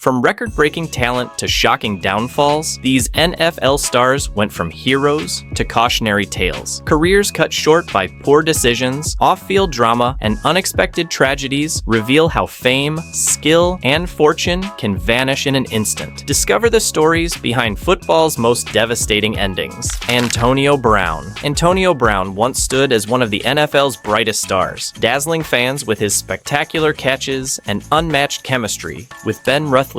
From record-breaking talent to shocking downfalls, these NFL stars went from heroes to cautionary tales. Careers cut short by poor decisions, off-field drama, and unexpected tragedies reveal how fame, skill, and fortune can vanish in an instant. Discover the stories behind football's most devastating endings. Antonio Brown. Antonio Brown once stood as one of the NFL's brightest stars, dazzling fans with his spectacular catches and unmatched chemistry with Ben Roethlisberger.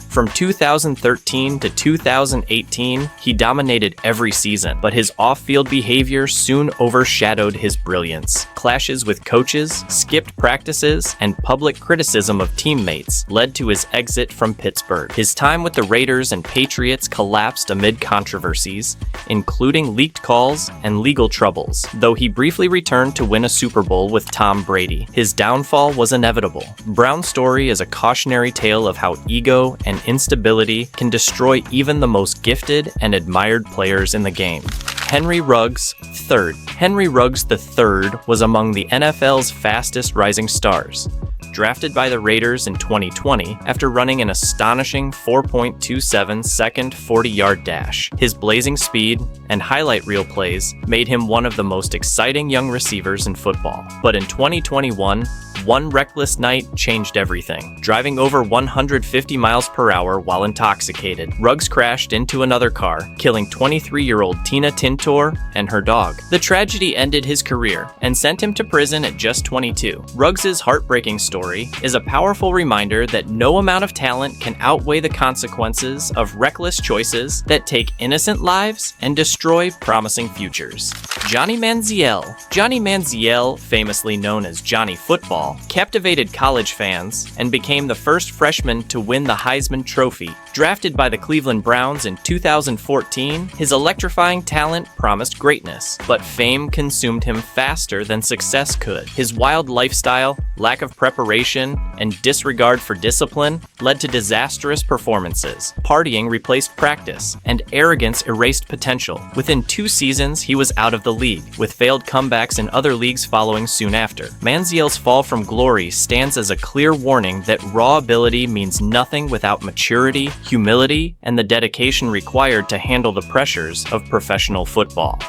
From 2013 to 2018, he dominated every season, but his off-field behavior soon overshadowed his brilliance. Clashes with coaches, skipped practices, and public criticism of teammates led to his exit from Pittsburgh. His time with the Raiders and Patriots collapsed amid controversies, including leaked calls and legal troubles, though he briefly returned to win a Super Bowl with Tom Brady. His downfall was inevitable. Brown's story is a cautionary tale of how ego and instability can destroy even the most gifted and admired players in the game. Henry Ruggs III. Henry Ruggs III was among the NFL's fastest rising stars. Drafted by the Raiders in 2020 after running an astonishing 4.27 second 40-yard dash. His blazing speed and highlight reel plays made him one of the most exciting young receivers in football. But in 2021, one reckless night changed everything. Driving over 150 miles per hour while intoxicated, Ruggs crashed into another car, killing 23-year-old Tina Tintor and her dog. The tragedy ended his career and sent him to prison at just 22. Ruggs' heartbreaking story is a powerful reminder that no amount of talent can outweigh the consequences of reckless choices that take innocent lives and destroy promising futures. Johnny Manziel. Johnny Manziel, famously known as Johnny Football, captivated college fans and became the first freshman to win the Heisman Trophy. Drafted by the Cleveland Browns in 2014, his electrifying talent promised greatness, but fame consumed him faster than success could. His wild lifestyle, lack of preparation, and disregard for discipline led to disastrous performances. Partying replaced practice, and arrogance erased potential. Within 2 seasons, he was out of the league, with failed comebacks in other leagues following soon after. Manziel's fall from glory stands as a clear warning that raw ability means nothing without maturity, humility, and the dedication required to handle the pressures of professional football.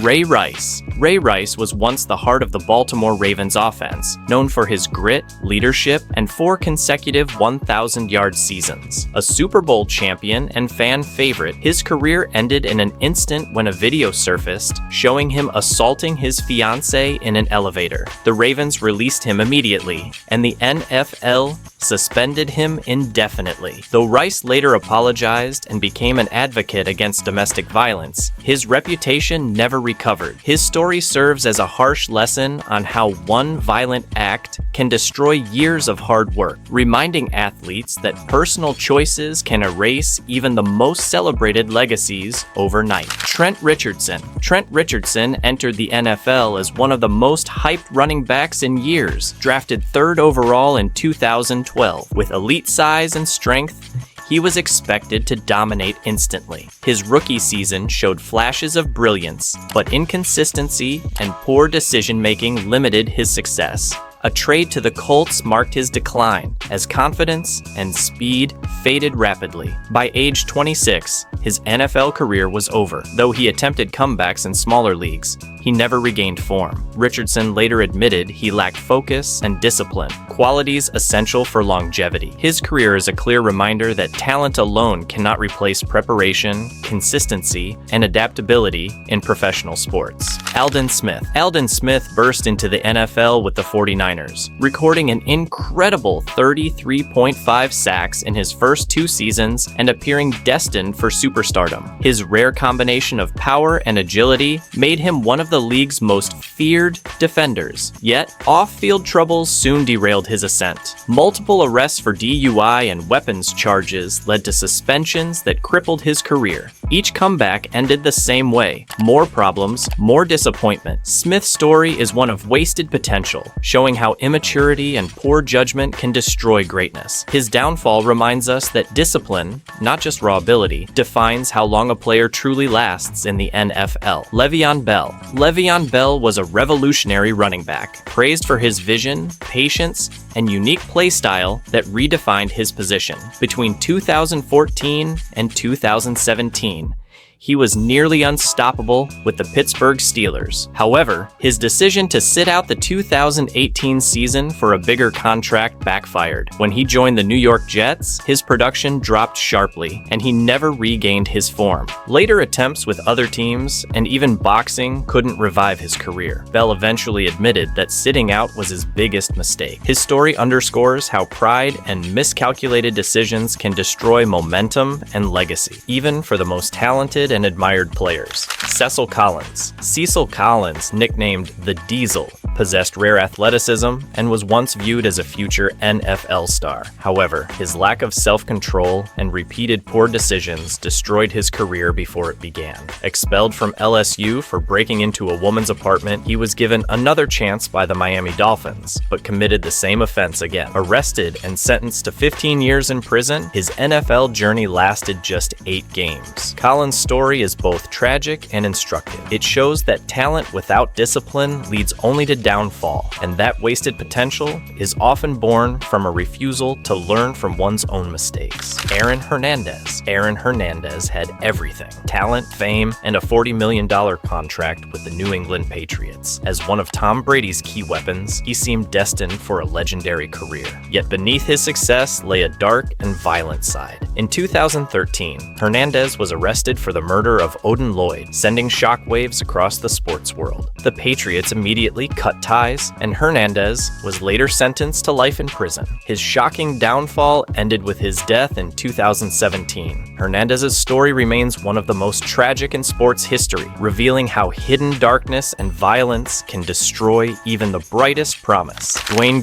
Ray Rice. Ray Rice was once the heart of the Baltimore Ravens offense, known for his grit, leadership, and 4 consecutive 1,000-yard seasons. A Super Bowl champion and fan favorite, his career ended in an instant when a video surfaced showing him assaulting his fiancée in an elevator. The Ravens released him immediately, and the NFL suspended him indefinitely. Though Rice later apologized and became an advocate against domestic violence, his reputation never recovered. His story serves as a harsh lesson on how one violent act can destroy years of hard work, reminding athletes that personal choices can erase even the most celebrated legacies overnight. Trent Richardson. Trent Richardson entered the NFL as one of the most hyped running backs in years. Drafted 3rd overall in 2012. With elite size and strength, he was expected to dominate instantly. His rookie season showed flashes of brilliance, but inconsistency and poor decision-making limited his success. A trade to the Colts marked his decline, as confidence and speed faded rapidly. By age 26, his NFL career was over. Though he attempted comebacks in smaller leagues, he never regained form. Richardson later admitted he lacked focus and discipline, qualities essential for longevity. His career is a clear reminder that talent alone cannot replace preparation, consistency, and adaptability in professional sports. Aldon Smith. Aldon Smith burst into the NFL with the 49ers, recording an incredible 33.5 sacks in his first 2 seasons and appearing destined for superstardom. His rare combination of power and agility made him one of the league's most feared defenders. Yet, off-field troubles soon derailed his ascent. Multiple arrests for DUI and weapons charges led to suspensions that crippled his career. Each comeback ended the same way: more problems, more disappointment. Smith's story is one of wasted potential, showing how immaturity and poor judgment can destroy greatness. His downfall reminds us that discipline, not just raw ability, defines how long a player truly lasts in the NFL. Le'Veon Bell. Le'Veon Bell was a revolutionary running back, praised for his vision, patience, and unique play style that redefined his position. Between 2014 and 2017, he was nearly unstoppable with the Pittsburgh Steelers. However, his decision to sit out the 2018 season for a bigger contract backfired. When he joined the New York Jets, his production dropped sharply, and he never regained his form. Later attempts with other teams, and even boxing, couldn't revive his career. Bell eventually admitted that sitting out was his biggest mistake. His story underscores how pride and miscalculated decisions can destroy momentum and legacy, even for the most talented and admired players. Cecil Collins, nicknamed the Diesel, possessed rare athleticism and was once viewed as a future NFL star. However, his lack of self-control and repeated poor decisions destroyed his career before it began. Expelled from LSU for breaking into a woman's apartment, he was given another chance by the Miami Dolphins, but committed the same offense again. Arrested and sentenced to 15 years in prison, his NFL journey lasted just 8 games. Collins' story is both tragic and instructive. It shows that talent without discipline leads only to downfall, and that wasted potential is often born from a refusal to learn from one's own mistakes. Aaron Hernandez had everything: talent, fame, and a $40 million contract with the New England Patriots. As one of Tom Brady's key weapons, he seemed destined for a legendary career. Yet beneath his success lay a dark and violent side. In 2013, Hernandez was arrested for the murder of Odin Lloyd, sending shockwaves across the sports world. The Patriots immediately cut ties, and Hernandez was later sentenced to life in prison. His shocking downfall ended with his death in 2017. Hernandez's story remains one of the most tragic in sports history, revealing how hidden darkness and violence can destroy even the brightest promise. Dwayne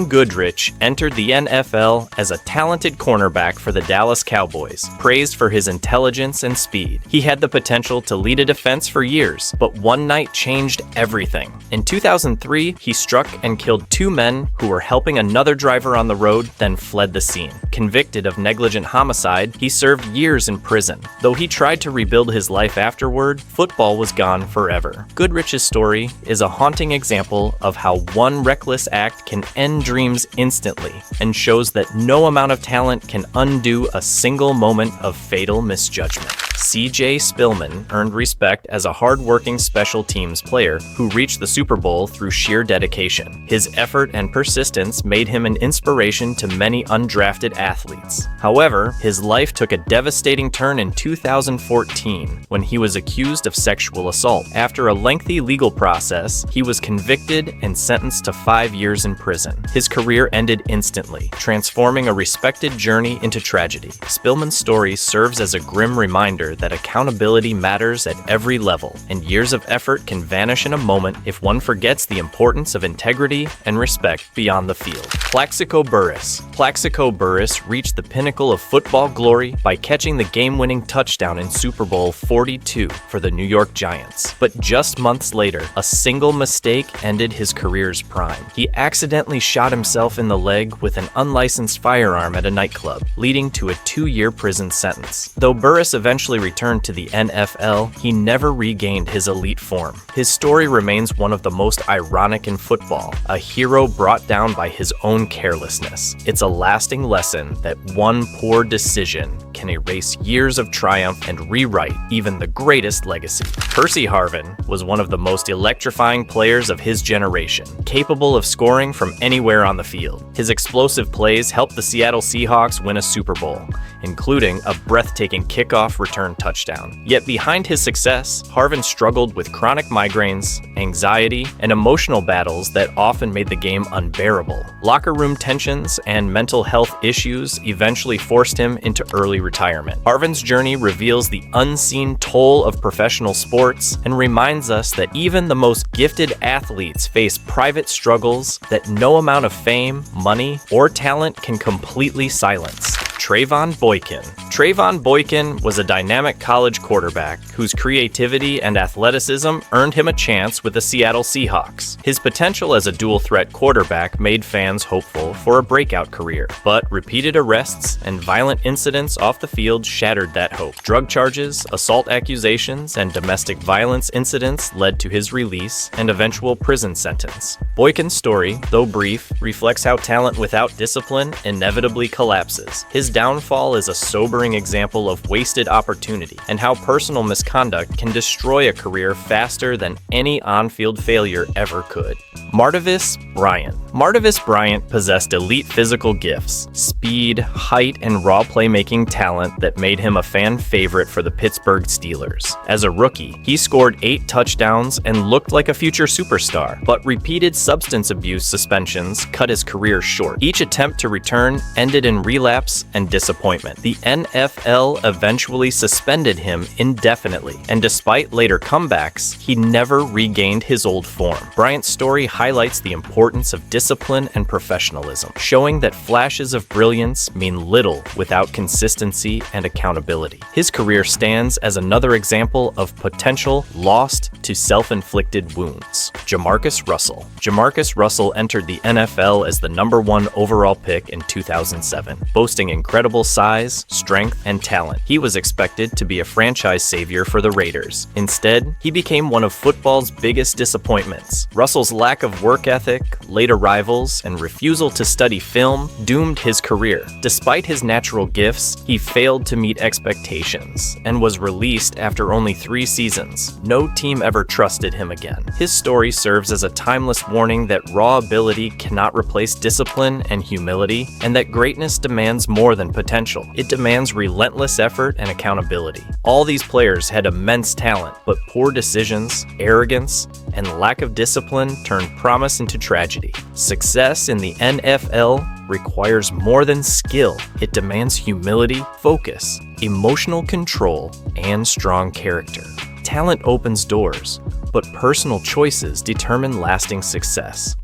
Goodrich entered the NFL as a talented cornerback for the Dallas Cowboys, praised for his intelligence and speed. He had the potential to lead a defense for years, but one night changed everything. In 2003, he struck and killed 2 men who were helping another driver on the road, then fled the scene. Convicted of negligent homicide, he served years in prison. Though he tried to rebuild his life afterward, football was gone forever. Goodrich's story is a haunting example of how one reckless act can end dreams instantly, and shows that no amount of talent can undo a single moment of fatal misjudgment. C.J. Spillman earned respect as a hard-working special teams player who reached the Super Bowl through sheer dedication. His effort and persistence made him an inspiration to many undrafted athletes. However, his life took a devastating turn in 2014 when he was accused of sexual assault. After a lengthy legal process, he was convicted and sentenced to 5 years in prison. His career ended instantly, transforming a respected journey into tragedy. Spillman's story serves as a grim reminder that accountability matters at every level, and years of effort can vanish in a moment if one forgets the importance of integrity and respect beyond the field. Plaxico Burress reached the pinnacle of football glory by catching the game-winning touchdown in Super Bowl 42 for the New York Giants. But just months later, a single mistake ended his career's prime. He accidentally shot himself in the leg with an unlicensed firearm at a nightclub, leading to a 2-year prison sentence. Though Burress eventually returned to the NFL, he never regained his elite form. His story remains one of the most ironic in football, a hero brought down by his own carelessness. It's a lasting lesson that one poor decision can erase years of triumph and rewrite even the greatest legacy. Percy Harvin was one of the most electrifying players of his generation, capable of scoring from anywhere on the field. His explosive plays helped the Seattle Seahawks win a Super Bowl, including a breathtaking kickoff return touchdown. Yet behind his success, Harvin struggled with chronic migraines, anxiety, and emotional battles that often made the game unbearable. Locker room tensions and mental health issues eventually forced him into early retirement. Harvin's journey reveals the unseen toll of professional sports and reminds us that even the most gifted athletes face private struggles that no amount of fame, money, or talent can completely silence. Trayvon Trayvon Boykin was a dynamic college quarterback whose creativity and athleticism earned him a chance with the Seattle Seahawks. His potential as a dual-threat quarterback made fans hopeful for a breakout career, but repeated arrests and violent incidents off the field shattered that hope. Drug charges, assault accusations, and domestic violence incidents led to his release and eventual prison sentence. Boykin's story, though brief, reflects how talent without discipline inevitably collapses. His downfall is a sobering example of wasted opportunity and how personal misconduct can destroy a career faster than any on-field failure ever could. Martavis Bryant. Martavis Bryant possessed elite physical gifts, speed, height, and raw playmaking talent that made him a fan favorite for the Pittsburgh Steelers. As a rookie, he scored 8 touchdowns and looked like a future superstar, but repeated substance abuse suspensions cut his career short. Each attempt to return ended in relapse and disappointment. The NFL eventually suspended him indefinitely, and despite later comebacks, he never regained his old form. Bryant's story highlights the importance of discipline and professionalism, showing that flashes of brilliance mean little without consistency and accountability. His career stands as another example of potential lost to self-inflicted wounds. Jamarcus Russell. Jamarcus Russell entered the NFL as the #1 overall pick in 2007, boasting incredible size, strength, and talent. He was expected to be a franchise savior for the Raiders. Instead, he became one of football's biggest disappointments. Russell's lack of work ethic, late arrivals, and refusal to study film doomed his career. Despite his natural gifts, he failed to meet expectations and was released after only 3 seasons. No team ever trusted him again. His story serves as a timeless warning that raw ability cannot replace discipline and humility, and that greatness demands more than potential. It demands relentless effort and accountability. All these players had immense talent, but poor decisions, arrogance, and lack of discipline turned promise into tragedy. Success in the NFL requires more than skill. It demands humility, focus, emotional control, and strong character. Talent opens doors, but personal choices determine lasting success.